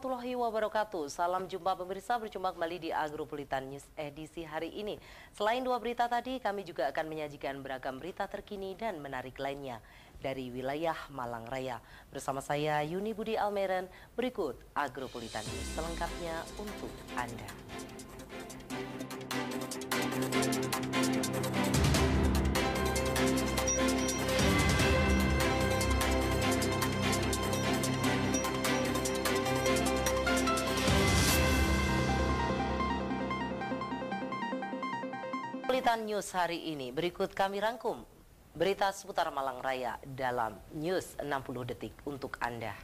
warahmatullahi wabarakatuh. Salam jumpa pemirsa, berjumpa kembali di Agropolitan News edisi hari ini. Selain dua berita tadi, kami juga akan menyajikan beragam berita terkini dan menarik lainnya dari wilayah Malang Raya. Bersama saya Yuni Budi Almeren, berikut Agropolitan News selengkapnya untuk Anda. Agropolitan News hari ini, berikut kami rangkum berita seputar Malang Raya dalam News 60 Detik untuk Anda.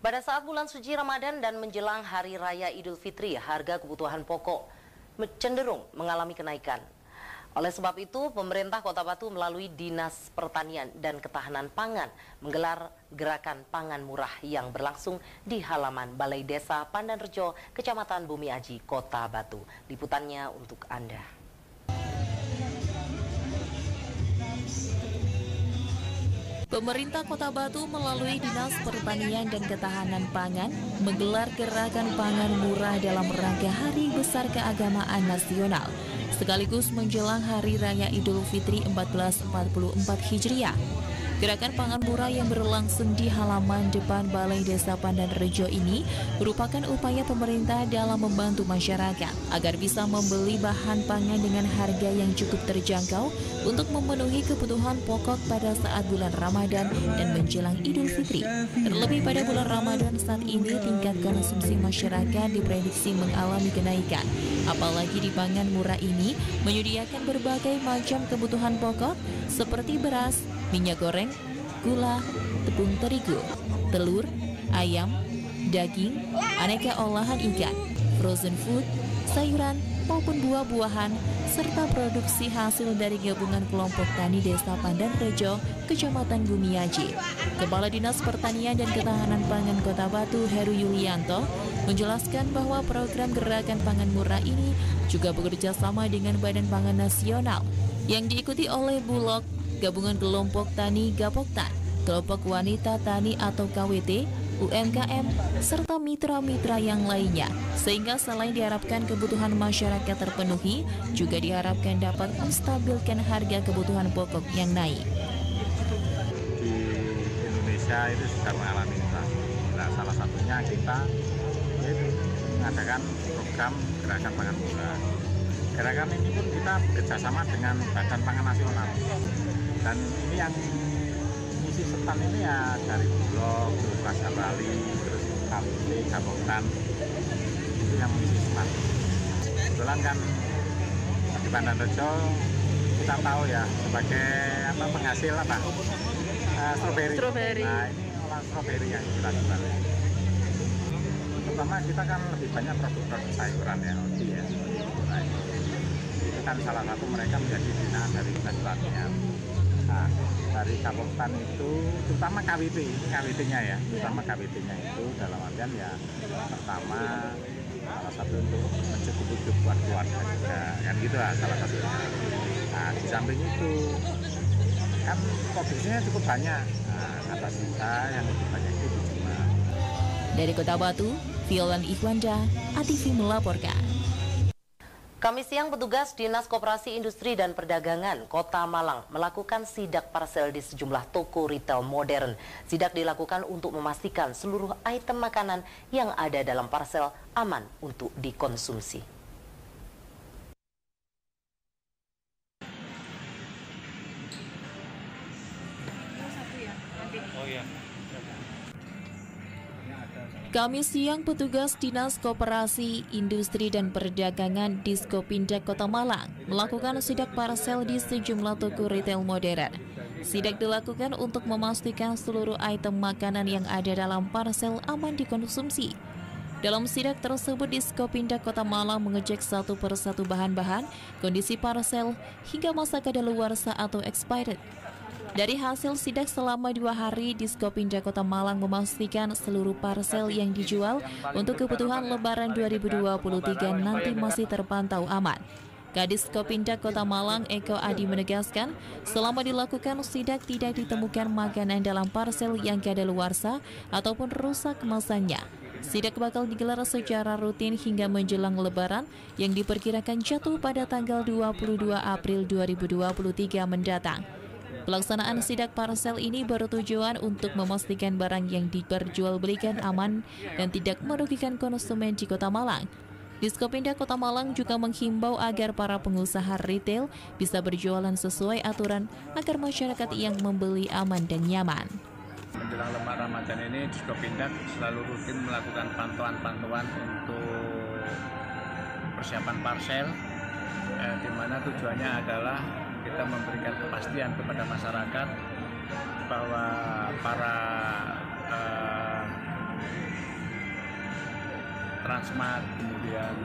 Pada saat bulan suci Ramadan dan menjelang Hari Raya Idul Fitri, harga kebutuhan pokok cenderung mengalami kenaikan. Oleh sebab itu, pemerintah Kota Batu melalui Dinas Pertanian dan Ketahanan Pangan menggelar gerakan pangan murah yang berlangsung di halaman Balai Desa Pandanrejo, Kecamatan Bumi Aji, Kota Batu. Liputannya untuk Anda. Pemerintah Kota Batu melalui Dinas Pertanian dan Ketahanan Pangan menggelar gerakan pangan murah dalam rangka Hari Besar Keagamaan Nasional, sekaligus menjelang Hari Raya Idul Fitri 1444 Hijriah. Gerakan pangan murah yang berlangsung di halaman depan Balai Desa Pandanrejo ini merupakan upaya pemerintah dalam membantu masyarakat agar bisa membeli bahan pangan dengan harga yang cukup terjangkau untuk memenuhi kebutuhan pokok pada saat bulan Ramadan dan menjelang Idul Fitri. Terlebih pada bulan Ramadan saat ini tingkat konsumsi masyarakat diprediksi mengalami kenaikan. Apalagi di pangan murah ini menyediakan berbagai macam kebutuhan pokok seperti beras, minyak goreng, gula, tepung terigu, telur, ayam, daging, aneka olahan ikan, frozen food, sayuran, maupun buah-buahan, serta produksi hasil dari gabungan kelompok tani Desa Pandanrejo, Kecamatan Bumi Aji. Kepala Dinas Pertanian dan Ketahanan Pangan Kota Batu, Heru Yulianto, menjelaskan bahwa program gerakan pangan murah ini juga bekerja sama dengan Badan Pangan Nasional yang diikuti oleh Bulog, Gabungan Kelompok Tani Gapoktan, Kelompok Wanita Tani atau KWT, UMKM, serta mitra-mitra yang lainnya. Sehingga selain diharapkan kebutuhan masyarakat terpenuhi, juga diharapkan dapat menstabilkan harga kebutuhan pokok yang naik. Di Indonesia itu sudah mengalami inflasi. Nah, salah satunya kita yaitu mengadakan program gerakan pangan murah. Gerakan ini pun kita bekerjasama dengan Badan Pangan Nasional. Dan ini yang ngisi setan ini ya dari Bulog, terus Pasar Bali, terus KWP, Gaboktan itu yang mengisi smart. Kebetulan kan di Bandarnejo kita tahu ya sebagai penghasil stroberi. Nah ini olahan stroberi yang kita jual. Pertama kita kan lebih banyak produk-produk sayuran ya, ODI ya. Nah, itu kan salah satu mereka menjadi binaan dari Dinas Pertanian. Nah, dari Gaboktan itu terutama KWP-nya ya, terutama KWP-nya itu dalam artian ya pertama salah satu untuk mencukupi kebutuhan keluarga juga, kan gitu lah salah satunya. Nah di samping itu kan produksinya cukup banyak, kata sisa yang lebih banyak itu dijual. Dari Kota Batu, Violan Ikhwanda, ATV melaporkan. Kamis siang, petugas Dinas Koperasi Industri dan Perdagangan Kota Malang melakukan sidak parsel di sejumlah toko retail modern. Sidak dilakukan untuk memastikan seluruh item makanan yang ada dalam parsel aman untuk dikonsumsi. Kamis siang, petugas Dinas Koperasi, Industri dan Perdagangan Diskopindak Kota Malang melakukan sidak parsel di sejumlah toko retail modern. Sidak dilakukan untuk memastikan seluruh item makanan yang ada dalam parsel aman dikonsumsi. Dalam sidak tersebut, Diskopindak Kota Malang mengecek satu persatu bahan-bahan, kondisi parsel, hingga masa kadaluarsa atau expired. Dari hasil sidak selama 2 hari, Diskopindak Kota Malang memastikan seluruh parsel yang dijual untuk kebutuhan Lebaran 2023 nanti masih terpantau aman. Kadiskopindak Kota Malang Eko Adi menegaskan, selama dilakukan sidak tidak ditemukan makanan dalam parsel yang kadaluarsa ataupun rusak kemasannya. Sidak bakal digelar secara rutin hingga menjelang Lebaran yang diperkirakan jatuh pada tanggal 22 April 2023 mendatang. Pelaksanaan sidak parsel ini bertujuan untuk memastikan barang yang diperjualbelikan aman dan tidak merugikan konsumen di Kota Malang. Diskopindak Kota Malang juga menghimbau agar para pengusaha retail bisa berjualan sesuai aturan agar masyarakat yang membeli aman dan nyaman. Menjelang Lebaran Ramadan ini, Diskopindak selalu rutin melakukan pantauan-pantauan untuk persiapan parsel, di mana tujuannya adalah kita memberikan kepastian kepada masyarakat bahwa para Transmart, kemudian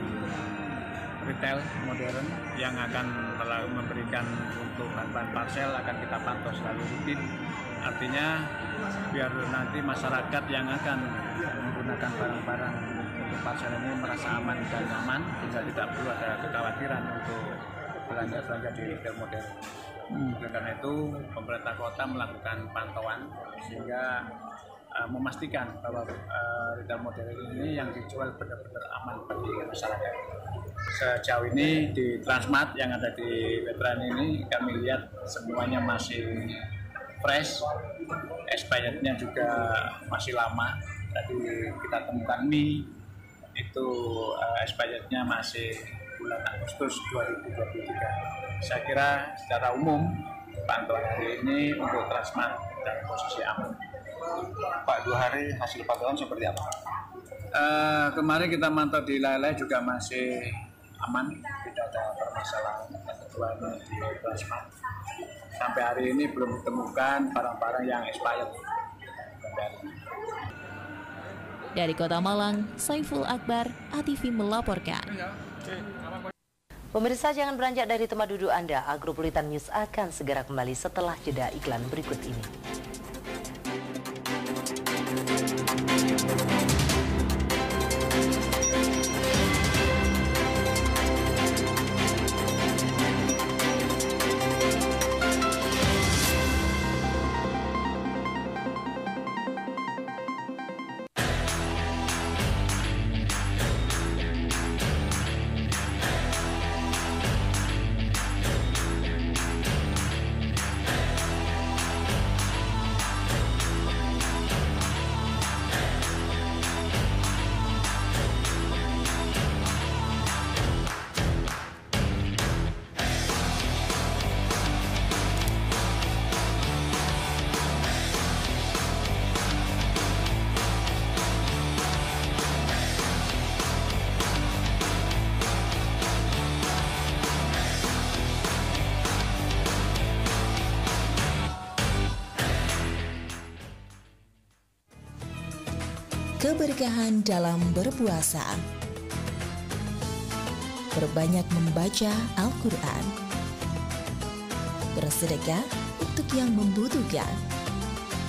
retail modern yang akan memberikan untuk bahan-bahan parsel akan kita pantau selalu rutin. Artinya biar nanti masyarakat yang akan menggunakan barang-barang untuk parsel ini merasa aman dan nyaman, sehingga tidak perlu ada kekhawatiran untuk belanja di retail modern. Oleh karena itu, pemerintah kota melakukan pantauan sehingga memastikan bahwa retail modern ini yang dijual benar-benar aman bagi masyarakat. Sejauh ini di Transmart yang ada di Veteran ini kami lihat semuanya masih fresh, expirednya juga masih lama. Tadi kita temukan mie itu expirednya masih bulan Agustus 2023. Saya kira secara umum pantauan hari ini untuk Transmart dalam posisi aman. Pak, 2 hari hasil pantauan seperti apa? Kemarin kita mantau di Lele juga masih aman, tidak ada permasalahan keduanya di Transmart. Sampai hari ini belum ditemukan barang-barang yang expired. Dari Kota Malang, Saiful Akbar, ATV melaporkan. Pemirsa, jangan beranjak dari tempat duduk Anda. Agropolitan News akan segera kembali setelah jeda iklan berikut ini. keberkahan dalam berpuasa. Perbanyak membaca Al-Quran. Bersedekah untuk yang membutuhkan.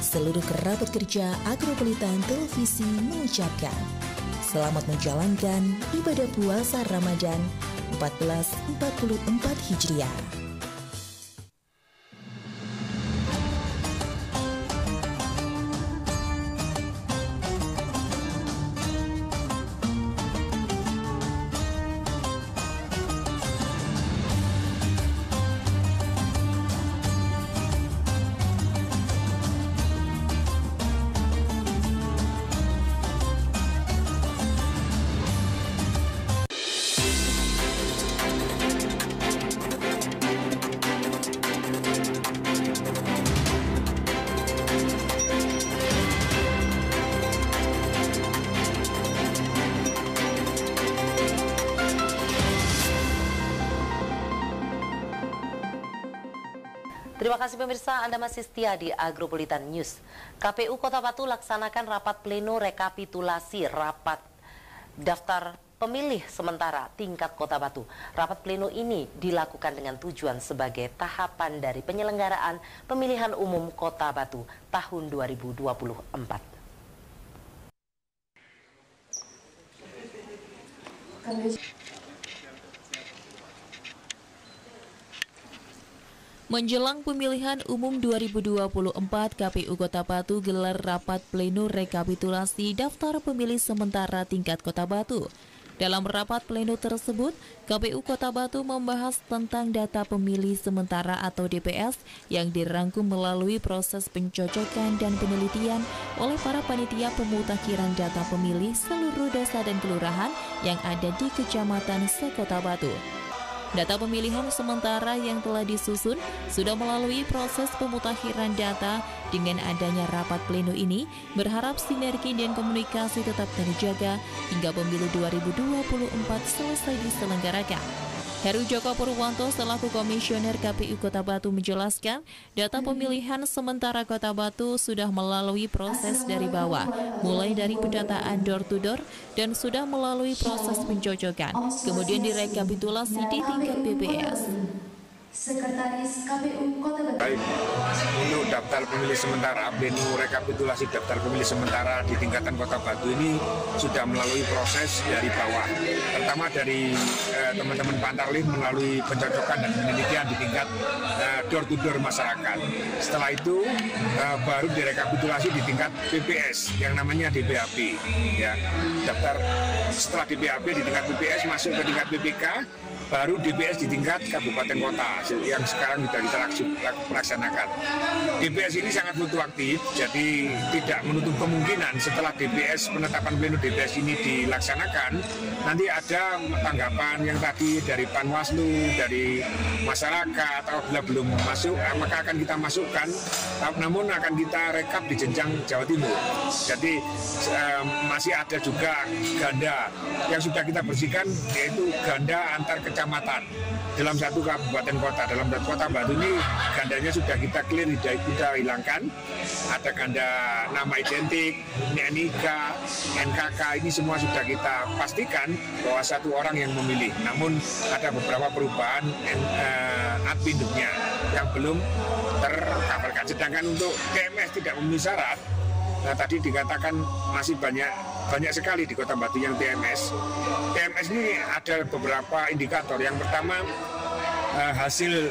Seluruh kerabat kerja Agropolitan Televisi mengucapkan selamat menjalankan ibadah puasa Ramadan 1444 Hijriah. Terima kasih pemirsa, Anda masih setia di Agropolitan News. KPU Kota Batu laksanakan rapat pleno rekapitulasi rapat daftar pemilih sementara tingkat Kota Batu. Rapat pleno ini dilakukan dengan tujuan sebagai tahapan dari penyelenggaraan pemilihan umum Kota Batu tahun 2024. Menjelang pemilihan umum 2024, KPU Kota Batu gelar rapat pleno rekapitulasi daftar pemilih sementara tingkat Kota Batu. Dalam rapat pleno tersebut, KPU Kota Batu membahas tentang data pemilih sementara atau DPS yang dirangkum melalui proses pencocokan dan penelitian oleh para panitia pemutakhiran data pemilih seluruh desa dan kelurahan yang ada di Kecamatan se-Kota Batu. Data pemilihan sementara yang telah disusun sudah melalui proses pemutakhiran data. Dengan adanya rapat pleno ini, berharap sinergi dan komunikasi tetap terjaga hingga pemilu 2024 selesai diselenggarakan. Heru Joko Purwanto selaku Komisioner KPU Kota Batu menjelaskan, data pemilihan sementara Kota Batu sudah melalui proses dari bawah, mulai dari pendataan door to door dan sudah melalui proses pencocokan, kemudian direkapitulasi di tingkat BPS. Sekretaris KPU Kota Batu. Baik, untuk daftar pemilih sementara, pleno rekapitulasi daftar pemilih sementara di tingkatan Kota Batu ini sudah melalui proses dari bawah. Pertama dari teman-teman Pantarlih melalui pencocokan dan penelitian di tingkat door to door masyarakat. Setelah itu baru direkapitulasi di tingkat BPS yang namanya DBAP. Ya, daftar setelah DBAP di tingkat BPS masuk ke tingkat BPK. Baru DPS di tingkat kabupaten kota yang sekarang sudah kita laksanakan. DPS ini sangat fluktuatif, jadi tidak menutup kemungkinan setelah DPS penetapan pleno DPS ini dilaksanakan, nanti ada tanggapan yang tadi dari Panwaslu, dari masyarakat, apabila belum masuk, maka akan kita masukkan, namun akan kita rekap di jenjang Jawa Timur. Jadi masih ada juga ganda yang sudah kita bersihkan, yaitu ganda antar kecamatan dalam satu kabupaten kota. Dalam Kota Batu ini gandanya sudah kita clear, kita hilangkan. Ada ganda nama identik, NIK, NKK, ini semua sudah kita pastikan bahwa satu orang yang memilih. Namun ada beberapa perubahan adminnya yang belum tercoverkan. Sedangkan untuk TMS tidak memenuhi syarat. Nah, tadi dikatakan masih banyak sekali di Kota Batu yang TMS. TMS ini ada beberapa indikator. Yang pertama, hasil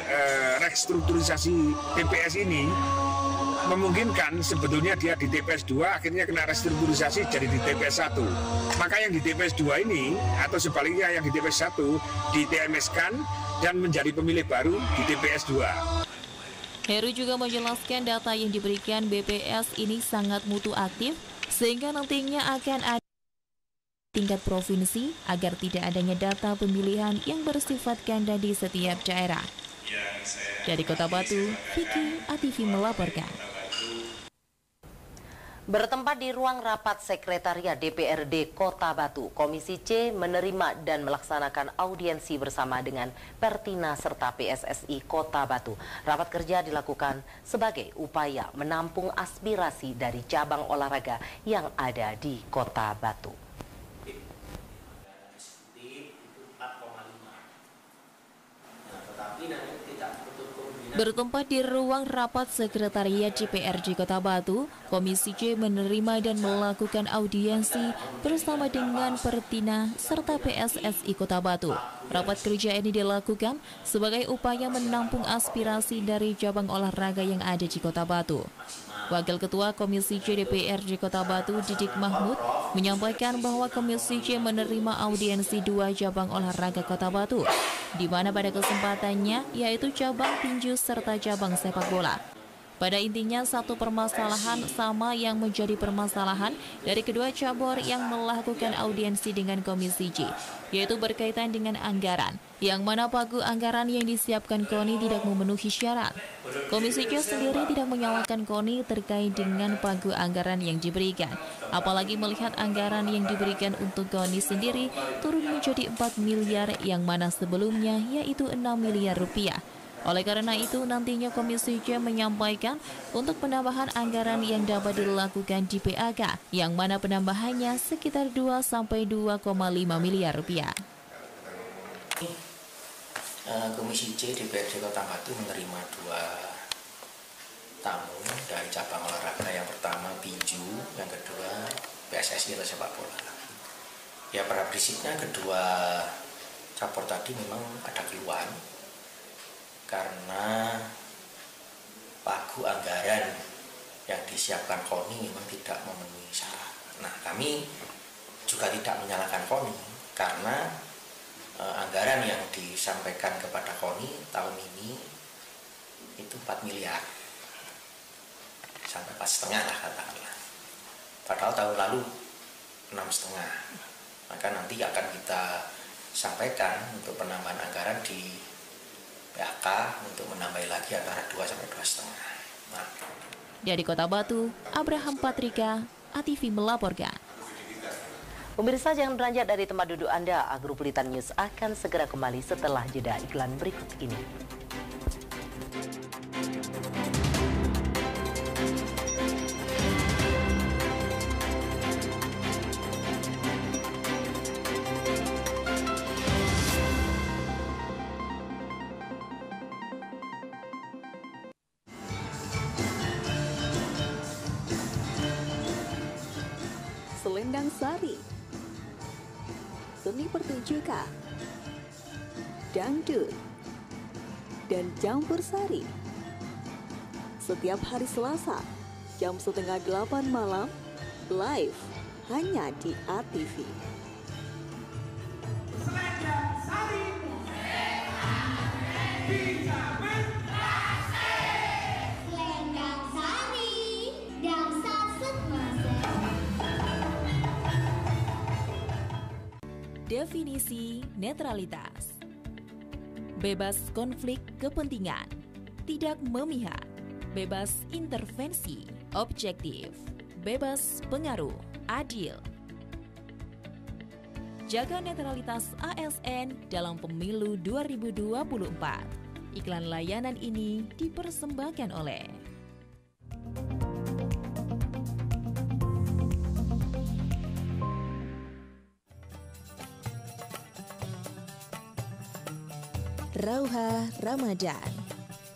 restrukturisasi TPS ini memungkinkan sebetulnya dia di TPS 2 akhirnya kena restrukturisasi jadi di TPS 1. Maka yang di TPS 2 ini atau sebaliknya yang di TPS 1 di TMS-kan dan menjadi pemilih baru di TPS 2. Heru juga menjelaskan data yang diberikan BPS ini sangat mutu aktif, sehingga nantinya akan ada tingkat provinsi agar tidak adanya data pemilihan yang bersifat ganda di setiap daerah. Dari Kota Batu, Vicky ATV melaporkan. Bertempat di ruang rapat Sekretariat DPRD Kota Batu, Komisi C menerima dan melaksanakan audiensi bersama dengan Pertina serta PSSI Kota Batu. Rapat kerja dilakukan sebagai upaya menampung aspirasi dari cabang olahraga yang ada di Kota Batu. Bertempat di ruang rapat Sekretariat DPRD Kota Batu, Komisi C menerima dan melakukan audiensi bersama dengan Pertina serta PSSI Kota Batu. Rapat kerja ini dilakukan sebagai upaya menampung aspirasi dari cabang olahraga yang ada di Kota Batu. Wakil Ketua Komisi C DPRD Kota Batu, Didik Mahmud, menyampaikan bahwa Komisi C menerima audiensi 2 cabang olahraga Kota Batu, di mana pada kesempatannya yaitu cabang tinju serta cabang sepak bola. Pada intinya, satu permasalahan sama yang menjadi permasalahan dari kedua cabur yang melakukan audiensi dengan Komisi C, yaitu berkaitan dengan anggaran, yang mana pagu anggaran yang disiapkan KONI tidak memenuhi syarat. Komisi C sendiri tidak menyalahkan KONI terkait dengan pagu anggaran yang diberikan, apalagi melihat anggaran yang diberikan untuk KONI sendiri turun menjadi 4 miliar yang mana sebelumnya yaitu 6 miliar rupiah. Oleh karena itu, nantinya Komisi C menyampaikan untuk penambahan anggaran yang dapat dilakukan di PAK, yang mana penambahannya sekitar 2 sampai 2,5 miliar rupiah. Komisi C DPRD Kota Batu menerima 2 tamu dari cabang olahraga. Yang pertama tinju, yang kedua PSSI atau sepak bola. Ya, pada prinsipnya kedua cabur tadi memang ada keluhan karena pagu anggaran yang disiapkan KONI memang tidak memenuhi syarat. Nah, kami juga tidak menyalahkan KONI karena anggaran yang disampaikan kepada KONI tahun ini itu 4 miliar sampai 4,5 lah katakanlah. Padahal tahun lalu 6,5. Maka nanti akan kita sampaikan untuk penambahan anggaran di PAK untuk menambah lagi antara 2 sampai 2,5. Nah. Dari Kota Batu, Abraham Patrika, ATV melaporkan. Pemirsa, jangan beranjak dari tempat duduk Anda. Agropolitan News akan segera kembali setelah jeda iklan berikut ini. Selendang Sari, seni pertunjukan, dangdut, dan campur sari. Setiap hari Selasa, jam 7:30 malam, live hanya di ATV. Selendang Sari, Definisi netralitas: bebas konflik kepentingan, tidak memihak, bebas intervensi, objektif, bebas pengaruh, adil. Jaga netralitas ASN dalam pemilu 2024. Iklan layanan ini dipersembahkan oleh Rauha Ramadan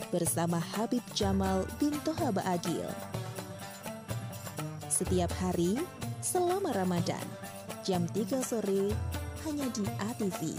bersama Habib Jamal bin Toha Ba'agil. Setiap hari selama Ramadan, jam 3 sore hanya di ATV.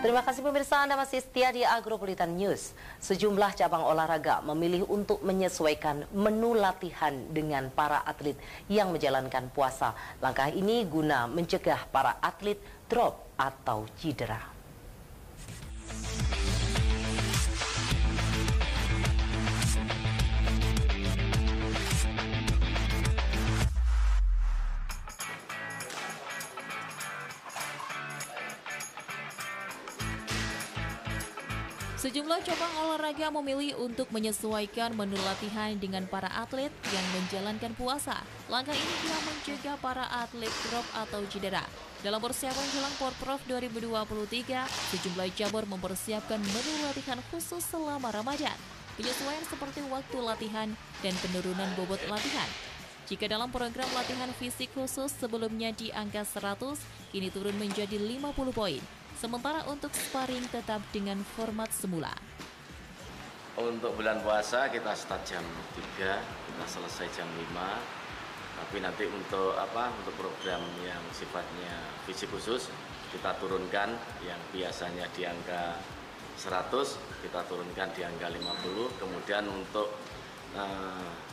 Terima kasih pemirsa, Anda masih setia di Agropolitan News. Sejumlah cabang olahraga memilih untuk menyesuaikan menu latihan dengan para atlet yang menjalankan puasa. Langkah ini guna mencegah para atlet drop atau cedera. Sejumlah cabang olahraga memilih untuk menyesuaikan menu latihan dengan para atlet yang menjalankan puasa. Langkah ini guna mencegah para atlet drop atau cedera. Dalam persiapan jelang Porprov 2023, sejumlah cabur mempersiapkan menu latihan khusus selama Ramadan. Penyesuaian seperti waktu latihan dan penurunan bobot latihan. Jika dalam program latihan fisik khusus sebelumnya di angka 100, kini turun menjadi 50 poin. Sementara untuk sparring tetap dengan format semula. Untuk bulan puasa kita start jam 3, kita selesai jam 5. Tapi nanti untuk program yang sifatnya fisik khusus kita turunkan, yang biasanya di angka 100 kita turunkan di angka 50. Kemudian untuk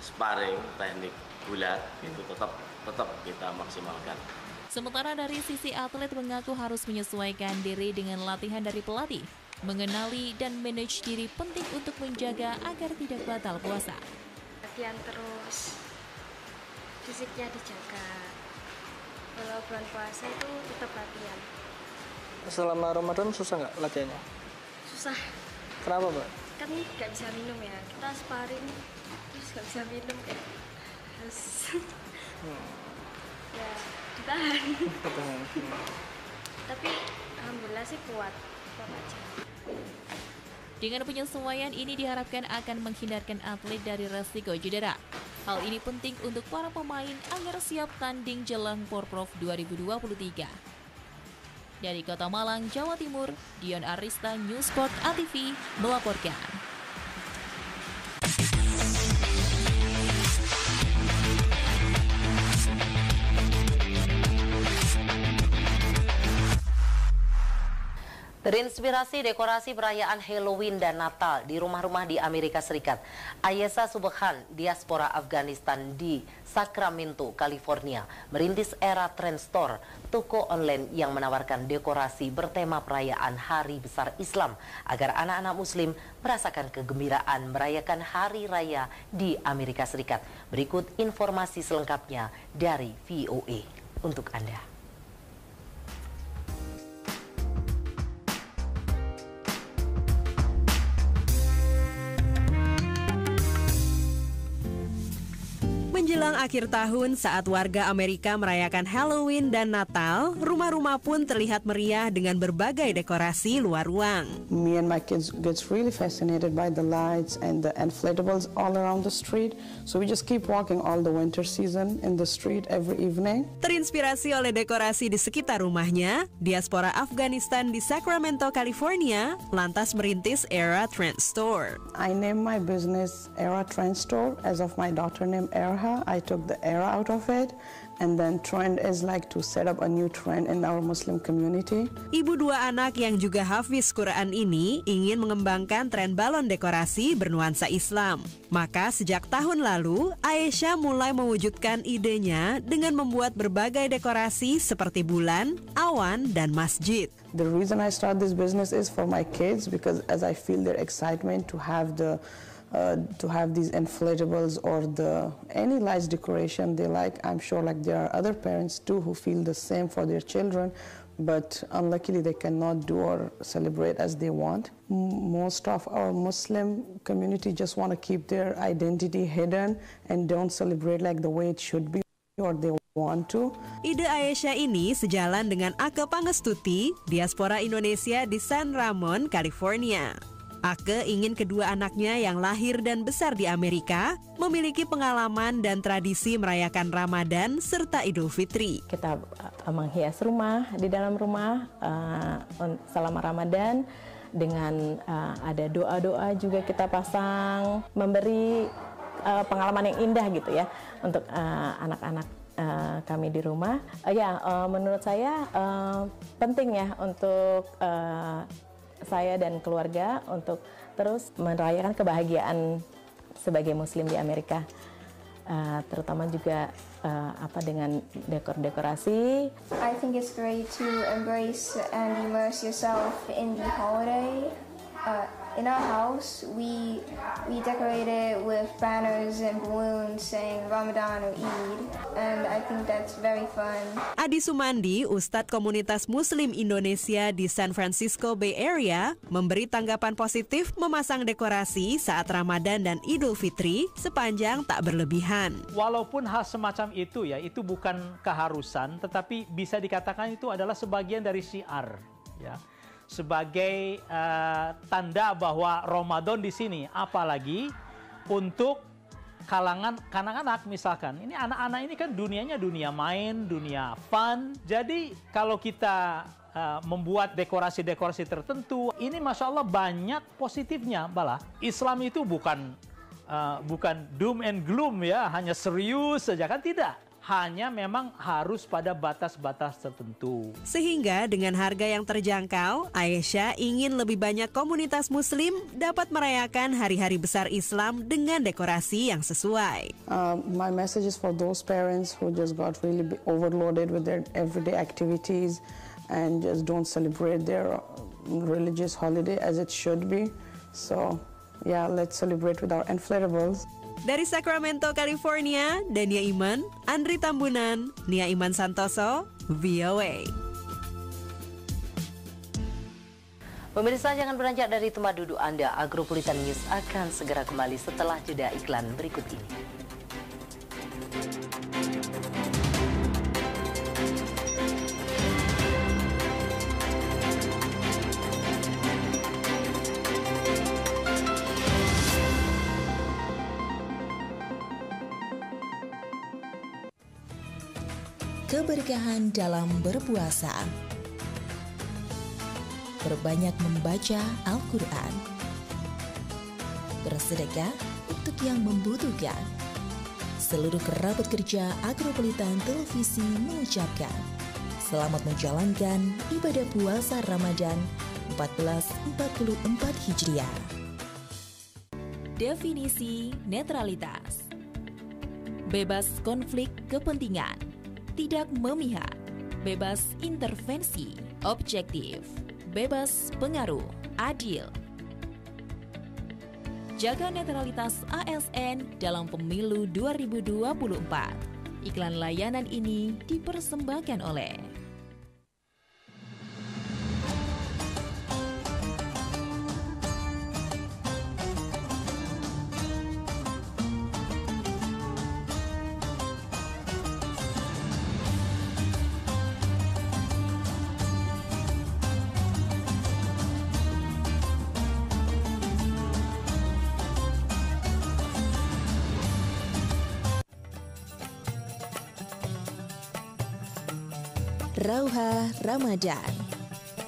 sparring teknik bulat itu tetap kita maksimalkan. Sementara dari sisi atlet mengaku harus menyesuaikan diri dengan latihan dari pelatih. Mengenali dan manage diri penting untuk menjaga agar tidak batal puasa. Latihan terus, fisiknya dijaga. Kalau bulan puasa itu tetap latihan. Selama Ramadan susah nggak latihannya? Susah. Kenapa, Mbak? Kan nggak bisa minum ya. Kita sparring terus nggak bisa minum ya. Harus ya ditahan. Tapi alhamdulillah sih kuat aja. Dengan penyesuaian ini diharapkan akan menghindarkan atlet dari resiko cedera. Hal ini penting untuk para pemain agar siap tanding jelang Porprov 2023. Dari Kota Malang, Jawa Timur, Dion Arista, News Sport ATV melaporkan. Terinspirasi dekorasi perayaan Halloween dan Natal di rumah-rumah di Amerika Serikat, Ayesha Subhan, diaspora Afghanistan di Sacramento, California, merintis Era Trend Store, toko online yang menawarkan dekorasi bertema perayaan Hari Besar Islam agar anak-anak Muslim merasakan kegembiraan merayakan Hari Raya di Amerika Serikat. Berikut informasi selengkapnya dari VOA untuk Anda. Menjelang akhir tahun saat warga Amerika merayakan Halloween dan Natal, rumah-rumah pun terlihat meriah dengan berbagai dekorasi luar ruang. Me and my kids gets really fascinated by the lights and the inflatables all around the street. So we just keep walking all the winter season in the street every evening. Terinspirasi oleh dekorasi di sekitar rumahnya, diaspora Afghanistan di Sacramento, California, lantas merintis Era Trend Store. I named my business Era Trend Store as of my daughter named Erha. I took the era out of it, and then trend is like to set up a new trend in our Muslim community. Ibu dua anak yang juga hafiz Quran ini ingin mengembangkan tren balon dekorasi bernuansa Islam. Maka sejak tahun lalu, Ayesha mulai mewujudkan idenya dengan membuat berbagai dekorasi seperti bulan, awan, dan masjid. The reason I start this business is for my kids, because as I feel their excitement to have these inflatables or any lights decoration they like. I'm sure like there are other parents too who feel the same for their children, but unluckily they cannot do or celebrate as they want. Most of our Muslim community just want to keep their identity hidden and don't celebrate like the way it should be or they want to. Ide Ayesha ini sejalan dengan Ake Pangestuti, diaspora Indonesia di San Ramon, California. Ake ingin kedua anaknya yang lahir dan besar di Amerika memiliki pengalaman dan tradisi merayakan Ramadan serta Idul Fitri. Kita menghias rumah di dalam rumah selama Ramadan dengan ada doa-doa juga kita pasang, memberi pengalaman yang indah gitu ya untuk anak-anak kami di rumah. Menurut saya penting ya untuk saya dan keluarga untuk terus merayakan kebahagiaan sebagai Muslim di Amerika, terutama juga dengan dekorasi. I think it's great to embrace and immerse yourself in the holiday. In our house, we decorate it with banners and balloons saying Ramadan or Eid, and I think that's very fun. Adi Sumandi, Ustadz Komunitas Muslim Indonesia di San Francisco Bay Area, memberi tanggapan positif memasang dekorasi saat Ramadan dan Idul Fitri sepanjang tak berlebihan. Walaupun hal semacam itu ya, itu bukan keharusan, tetapi bisa dikatakan itu adalah sebagian dari syiar, ya. Sebagai tanda bahwa Ramadan di sini, apalagi untuk kalangan anak-anak misalkan. Ini anak-anak ini kan dunianya dunia main, dunia fun. Jadi kalau kita membuat dekorasi-dekorasi tertentu, ini Masya Allah banyak positifnya. Malah Islam itu bukan doom and gloom ya, hanya serius saja kan, tidak. Hanya memang harus pada batas-batas tertentu. Sehingga dengan harga yang terjangkau, Aisyah ingin lebih banyak komunitas Muslim dapat merayakan hari-hari besar Islam dengan dekorasi yang sesuai. My message is for those parents who just got really overloaded with their everyday activities and just don't celebrate their religious holiday as it should be. So, yeah, let's celebrate with our inflatables. Dari Sacramento, California, Dania Iman, Andri Tambunan, Nia Iman Santoso, VOA. Pemirsa, jangan beranjak dari tempat duduk Anda. Agropolitan News akan segera kembali setelah jeda iklan berikut ini. Keberkahan dalam berpuasa. Berbanyak membaca Al-Quran. Bersedekah untuk yang membutuhkan. Seluruh kerabat kerja Agropolitan Televisi mengucapkan selamat menjalankan ibadah puasa Ramadan 1444 Hijriah. Definisi netralitas. Bebas konflik kepentingan, tidak memihak, bebas intervensi, objektif, bebas pengaruh, adil. Jaga netralitas ASN dalam pemilu 2024. Iklan layanan ini dipersembahkan oleh Rauha Ramadan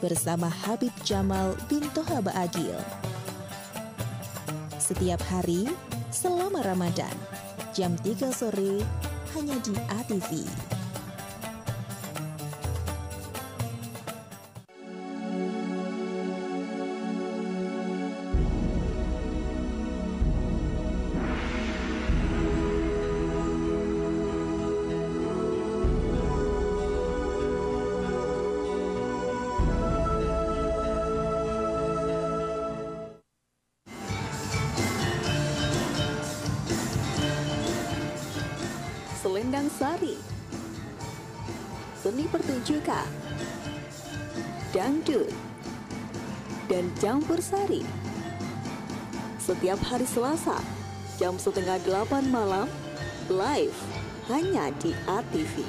bersama Habib Jamal bin Toha Ba'agil. Setiap hari selama Ramadan, jam 3 sore hanya di ATV. Selendang Sari, seni pertunjukan, dangdut, dan campur sari. Setiap hari Selasa, jam 7:30 malam, live hanya di ATV.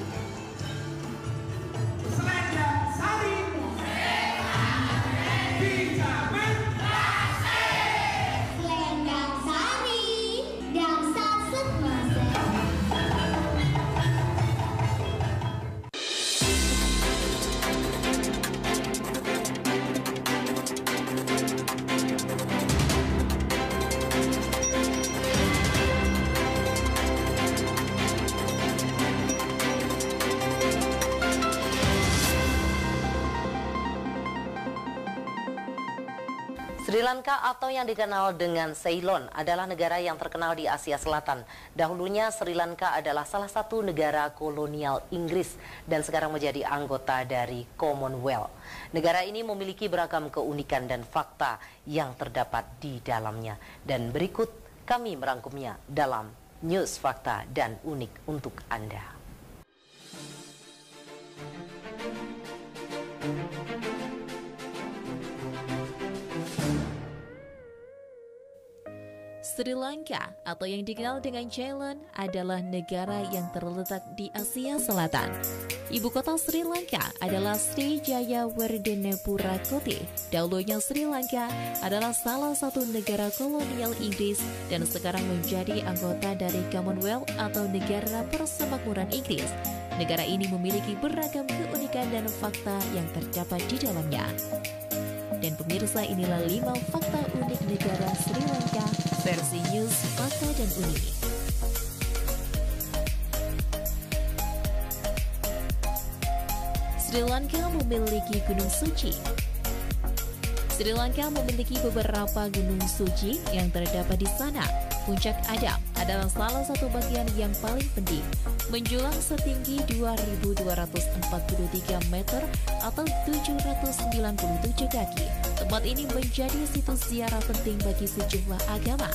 Sri Lanka atau yang dikenal dengan Ceylon adalah negara yang terkenal di Asia Selatan. Dahulunya Sri Lanka adalah salah satu negara kolonial Inggris dan sekarang menjadi anggota dari Commonwealth. Negara ini memiliki beragam keunikan dan fakta yang terdapat di dalamnya. Dan berikut kami merangkumnya dalam News Fakta dan Unik untuk Anda. Sri Lanka atau yang dikenal dengan Ceylon adalah negara yang terletak di Asia Selatan. Ibu kota Sri Lanka adalah Srijaya Werdenepura Koti. Dahulunya Sri Lanka adalah salah satu negara kolonial Inggris dan sekarang menjadi anggota dari Commonwealth atau Negara Persemakmuran Inggris. Negara ini memiliki beragam keunikan dan fakta yang terdapat di dalamnya. Dan pemirsa, inilah 5 fakta unik negara Sri Lanka versi News Fakta dan Unik. Sri Lanka memiliki gunung suci. Sri Lanka memiliki beberapa gunung suci yang terdapat di sana. Puncak Adam adalah salah satu bagian yang paling penting, menjulang setinggi 2.243 meter atau 797 kaki. Tempat ini menjadi situs ziarah penting bagi sejumlah agama.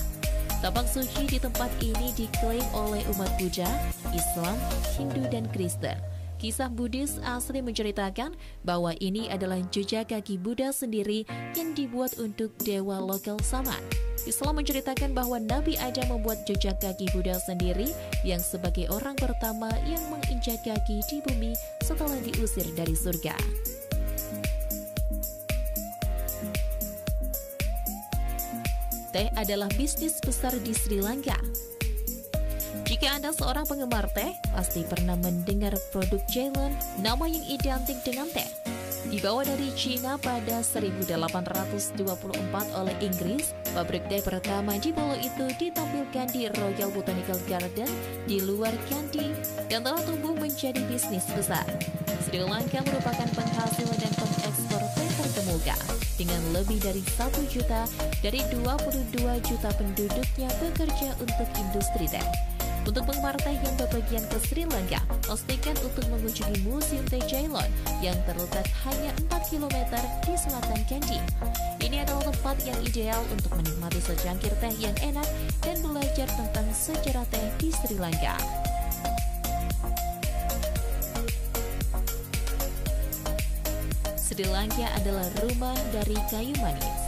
Tapak suci di tempat ini diklaim oleh umat Buddha, Islam, Hindu, dan Kristen. Kisah Buddhis asli menceritakan bahwa ini adalah jejak kaki Buddha sendiri yang dibuat untuk dewa lokal Saman. Islam menceritakan bahwa Nabi Adam membuat jejak kaki Buddha sendiri yang sebagai orang pertama yang menginjak kaki di bumi setelah diusir dari surga. Teh adalah bisnis besar di Sri Lanka. Jika Anda seorang penggemar teh, pasti pernah mendengar produk Ceylon, nama yang identik dengan teh. Dibawa dari Cina pada 1824 oleh Inggris, pabrik teh pertama di pulau itu ditampilkan di Royal Botanical Garden di luar Kandy dan telah tumbuh menjadi bisnis besar. Sri Lanka merupakan penghasil dan pengekspor teh terkemuka dengan lebih dari 1 juta dari 22 juta penduduknya bekerja untuk industri teh. Untuk penggemar teh yang bepergian ke Sri Lanka, pastikan untuk mengunjungi Museum Teh Ceylon yang terletak hanya 4 km di selatan Kandy. Ini adalah tempat yang ideal untuk menikmati secangkir teh yang enak dan belajar tentang sejarah teh di Sri Lanka. Sri Lanka adalah rumah dari kayu manis.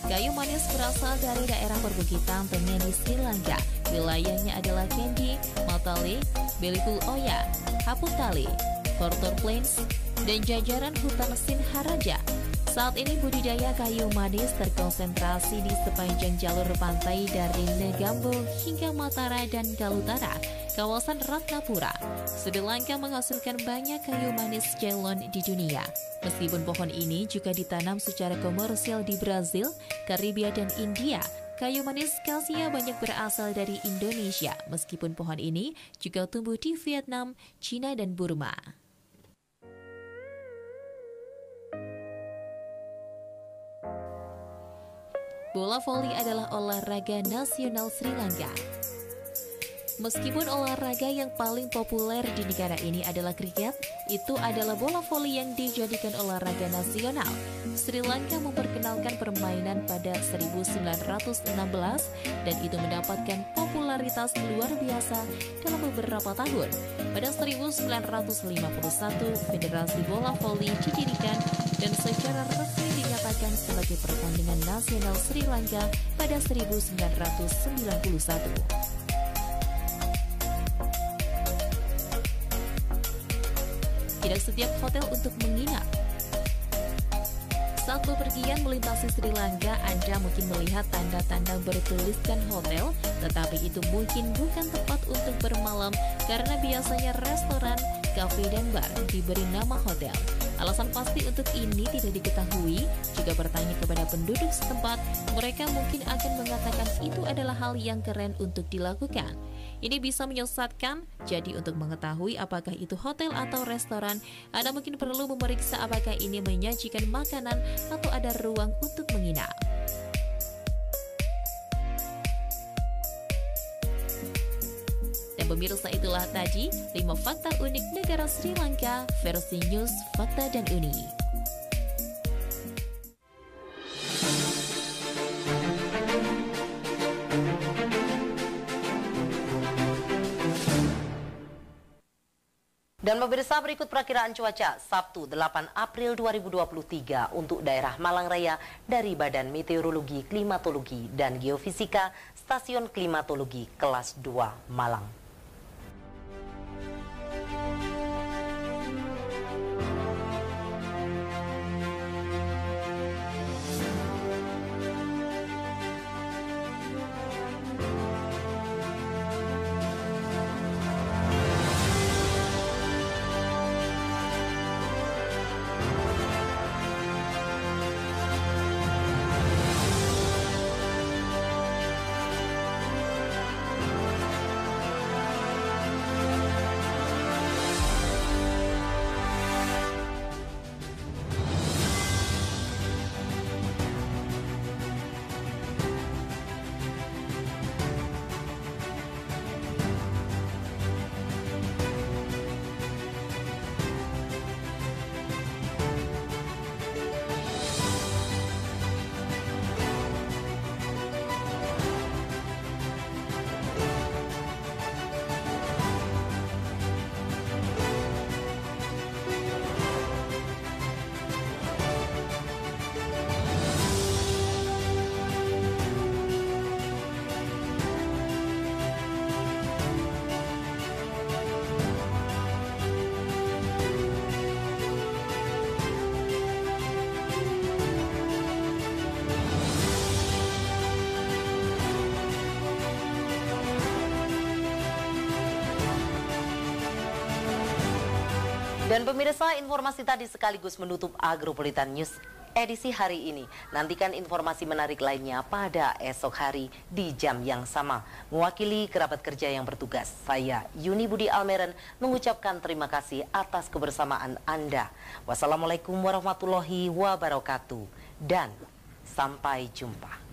Kayu manis berasal dari daerah perbukitan tengah di Sri Lanka. Wilayahnya adalah Kandy, Matale, Belipul Oya, Haputali, Porter Plains, dan jajaran hutan Sinharaja. Saat ini budidaya kayu manis terkonsentrasi di sepanjang jalur pantai dari Negombo hingga Matara dan Kalutara, kawasan Ratnapura. Sri Lanka menghasilkan banyak kayu manis Ceylon di dunia. Meskipun pohon ini juga ditanam secara komersial di Brazil, Karibia, dan India, kayu manis Cassia banyak berasal dari Indonesia, meskipun pohon ini juga tumbuh di Vietnam, Cina, dan Burma. Bola voli adalah olahraga nasional Sri Lanka. Meskipun olahraga yang paling populer di negara ini adalah kriket, itu adalah bola voli yang dijadikan olahraga nasional. Sri Lanka memperkenalkan permainan pada 1916 dan itu mendapatkan popularitas luar biasa dalam beberapa tahun. Pada 1951, Federasi Bola Voli didirikan dan secara resmi dinyatakan sebagai pertandingan nasional Sri Lanka pada 1991. Tidak setiap hotel untuk menginap. Saat bepergian melintasi Sri Lanka, Anda mungkin melihat tanda-tanda bertuliskan hotel, tetapi itu mungkin bukan tempat untuk bermalam karena biasanya restoran, kafe, dan bar diberi nama hotel. Alasan pasti untuk ini tidak diketahui. Jika bertanya kepada penduduk setempat, mereka mungkin akan mengatakan itu adalah hal yang keren untuk dilakukan. Ini bisa menyesatkan, jadi untuk mengetahui apakah itu hotel atau restoran, Anda mungkin perlu memeriksa apakah ini menyajikan makanan atau ada ruang untuk menginap. Dan pemirsa, itulah tadi 5 fakta unik negara Sri Lanka versi News Fakta dan Unik. Dan pemirsa, berikut perakiraan cuaca Sabtu 8 April 2023 untuk daerah Malang Raya dari Badan Meteorologi, Klimatologi, dan Geofisika Stasiun Klimatologi Kelas 2 Malang. Dan pemirsa, informasi tadi sekaligus menutup Agropolitan News edisi hari ini. Nantikan informasi menarik lainnya pada esok hari di jam yang sama. Mewakili kerabat kerja yang bertugas, saya Yuni Budi Almeren mengucapkan terima kasih atas kebersamaan Anda. Wassalamualaikum warahmatullahi wabarakatuh dan sampai jumpa.